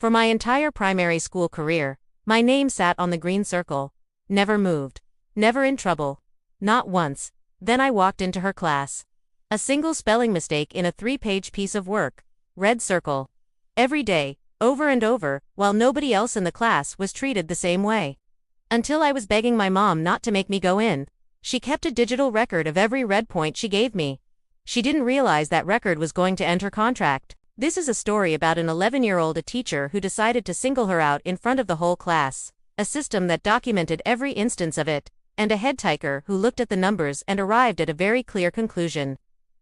For my entire primary school career, my name sat on the green circle. Never moved. Never in trouble. Not once. Then I walked into her class. A single spelling mistake in a 3-page piece of work. Red circle. Every day, over and over, while nobody else in the class was treated the same way. Until I was begging my mom not to make me go in. She kept a digital record of every red point she gave me. She didn't realize that record was going to end her contract. This is a story about an 11-year-old teacher who decided to single her out in front of the whole class, a system that documented every instance of it, and a headteacher who looked at the numbers and arrived at a very clear conclusion.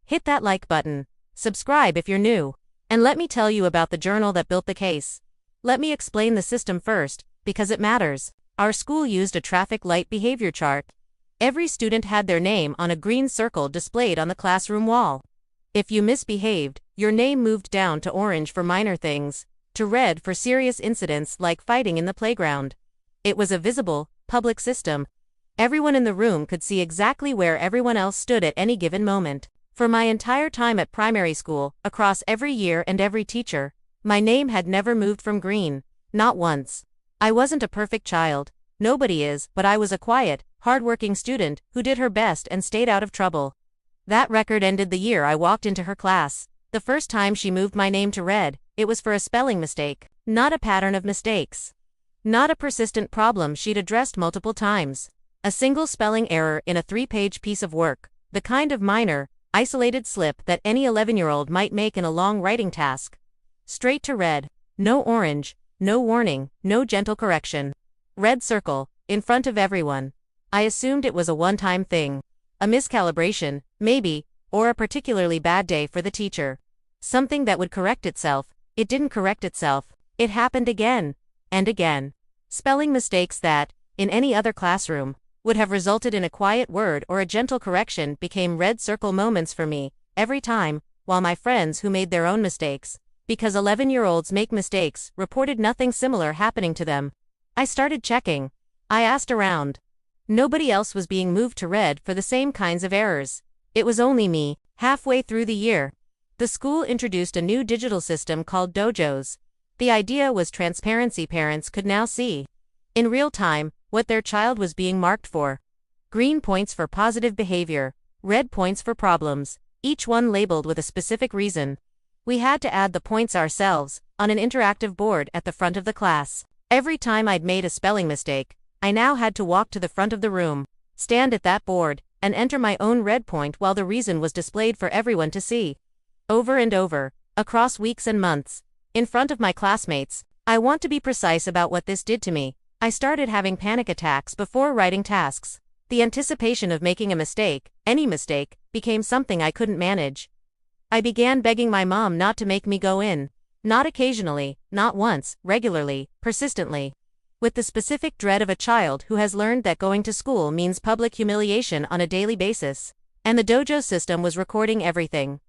Hit that like button, subscribe if you're new, and let me tell you about the journal that built the case. Let me explain the system first, because it matters. Our school used a traffic light behavior chart. Every student had their name on a green circle displayed on the classroom wall. If you misbehaved, your name moved down to orange for minor things, to red for serious incidents like fighting in the playground. It was a visible, public system. Everyone in the room could see exactly where everyone else stood at any given moment. For my entire time at primary school, across every year and every teacher, my name had never moved from green. Not once. I wasn't a perfect child. Nobody is, but I was a quiet, hardworking student who did her best and stayed out of trouble. That record ended the year I walked into her class. The first time she moved my name to red, it was for a spelling mistake, not a pattern of mistakes. Not a persistent problem she'd addressed multiple times. A single spelling error in a 3-page piece of work, the kind of minor, isolated slip that any 11-year-old might make in a long writing task. Straight to red. No orange, no warning, no gentle correction. Red circle, in front of everyone. I assumed it was a one-time thing. A miscalibration, maybe, or a particularly bad day for the teacher. Something that would correct itself. It didn't correct itself. It happened again. And again. Spelling mistakes that, in any other classroom, would have resulted in a quiet word or a gentle correction became red circle moments for me, every time, while my friends who made their own mistakes, because 11-year-olds make mistakes, reported nothing similar happening to them. I started checking. I asked around. Nobody else was being moved to red for the same kinds of errors. It was only me. Halfway through the year, the school introduced a new digital system called dojos. The idea was transparency. Parents could now see, in real time, what their child was being marked for. Green points for positive behavior, red points for problems, each one labeled with a specific reason. We had to add the points ourselves, on an interactive board at the front of the class. Every time I'd made a spelling mistake, I now had to walk to the front of the room, stand at that board, and enter my own red point while the reason was displayed for everyone to see. Over and over, across weeks and months, in front of my classmates. I want to be precise about what this did to me. I started having panic attacks before writing tasks. The anticipation of making a mistake, any mistake, became something I couldn't manage. I began begging my mom not to make me go in. Not occasionally, not once, regularly, persistently. With the specific dread of a child who has learned that going to school means public humiliation on a daily basis. And the dojo system was recording everything.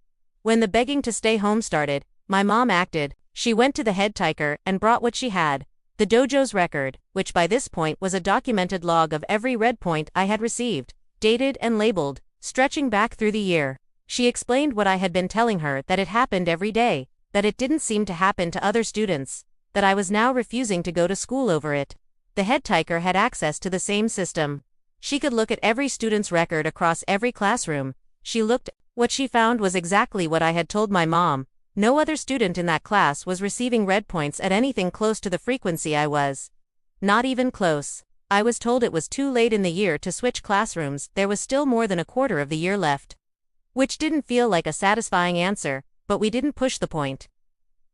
When the begging to stay home started, my mom acted. She went to the headteacher and brought what she had. The dojo's record, which by this point was a documented log of every red point I had received, dated and labeled, stretching back through the year. She explained what I had been telling her, that it happened every day, that it didn't seem to happen to other students, that I was now refusing to go to school over it. The headteacher had access to the same system. She could look at every student's record across every classroom. She looked. What she found was exactly what I had told my mom. No other student in that class was receiving red points at anything close to the frequency I was. Not even close. I was told it was too late in the year to switch classrooms. There was still more than a quarter of the year left. Which didn't feel like a satisfying answer, but we didn't push the point.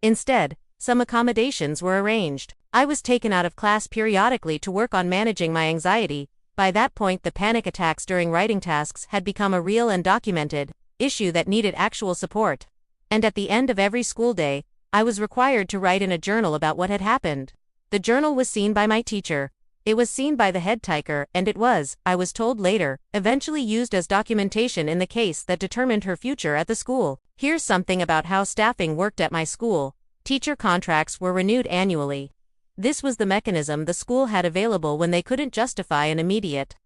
Instead, some accommodations were arranged. I was taken out of class periodically to work on managing my anxiety. By that point, the panic attacks during writing tasks had become a real and documented issue that needed actual support. And at the end of every school day, I was required to write in a journal about what had happened. The journal was seen by my teacher. It was seen by the headteacher, and it was, I was told later, eventually used as documentation in the case that determined her future at the school. Here's something about how staffing worked at my school. Teacher contracts were renewed annually. This was the mechanism the school had available when they couldn't justify an immediate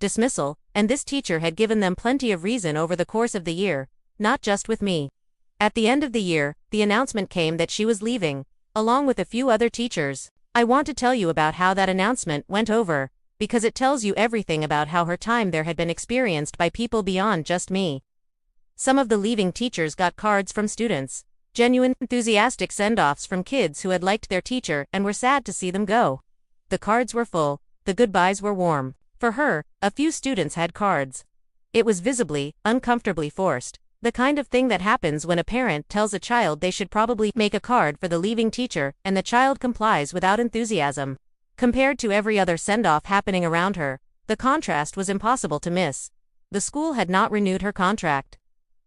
dismissal, and this teacher had given them plenty of reason over the course of the year, not just with me. At the end of the year, the announcement came that she was leaving. along with a few other teachers. I want to tell you about how that announcement went over, because it tells you everything about how her time there had been experienced by people beyond just me. Some of the leaving teachers got cards from students, genuine, enthusiastic send-offs from kids who had liked their teacher and were sad to see them go. The cards were full, the goodbyes were warm. For her, a few students had cards. It was visibly, uncomfortably forced, the kind of thing that happens when a parent tells a child they should probably make a card for the leaving teacher and the child complies without enthusiasm. Compared to every other send-off happening around her, the contrast was impossible to miss. The school had not renewed her contract.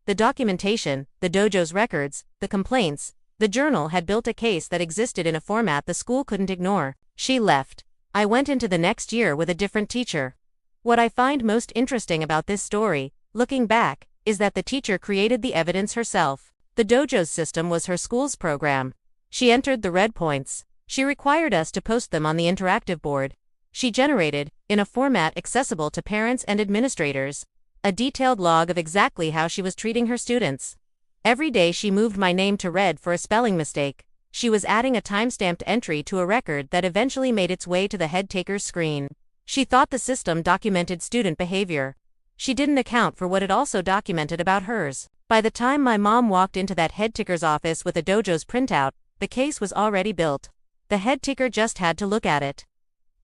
The documentation, the dojo's records, the complaints, the journal had built a case that existed in a format the school couldn't ignore. She left. I went into the next year with a different teacher. What I find most interesting about this story, looking back, is that the teacher created the evidence herself. The dojo's system was her school's program. She entered the red points. She required us to post them on the interactive board. She generated, in a format accessible to parents and administrators, a detailed log of exactly how she was treating her students. Every day she moved my name to red for a spelling mistake. She was adding a timestamped entry to a record that eventually made its way to the Headteacher's screen. She thought the system documented student behavior. She didn't account for what it also documented about hers. By the time my mom walked into that Headteacher's office with a dojo's printout, the case was already built. The Headteacher just had to look at it.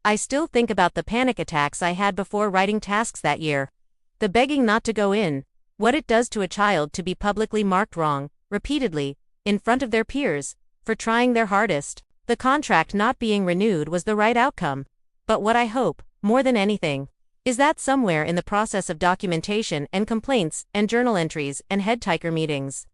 I still think about the panic attacks I had before writing tasks that year. The begging not to go in, what it does to a child to be publicly marked wrong, repeatedly, in front of their peers, for trying their hardest. The contract not being renewed was the right outcome. But what I hope, more than anything, is that somewhere in the process of documentation and complaints and journal entries and Headteacher meetings,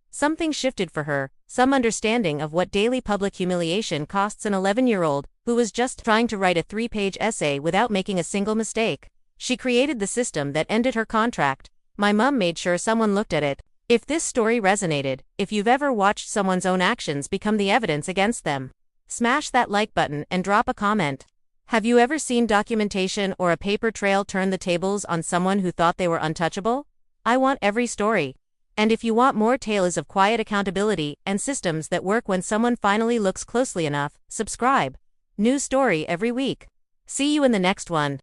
something shifted for her, some understanding of what daily public humiliation costs an 11-year-old who was just trying to write a 3-page essay without making a single mistake. She created the system that ended her contract. My mom made sure someone looked at it. If this story resonated, if you've ever watched someone's own actions become the evidence against them, smash that like button and drop a comment. Have you ever seen documentation or a paper trail turn the tables on someone who thought they were untouchable? I want every story. And if you want more tales of quiet accountability and systems that work when someone finally looks closely enough, subscribe. New story every week. See you in the next one.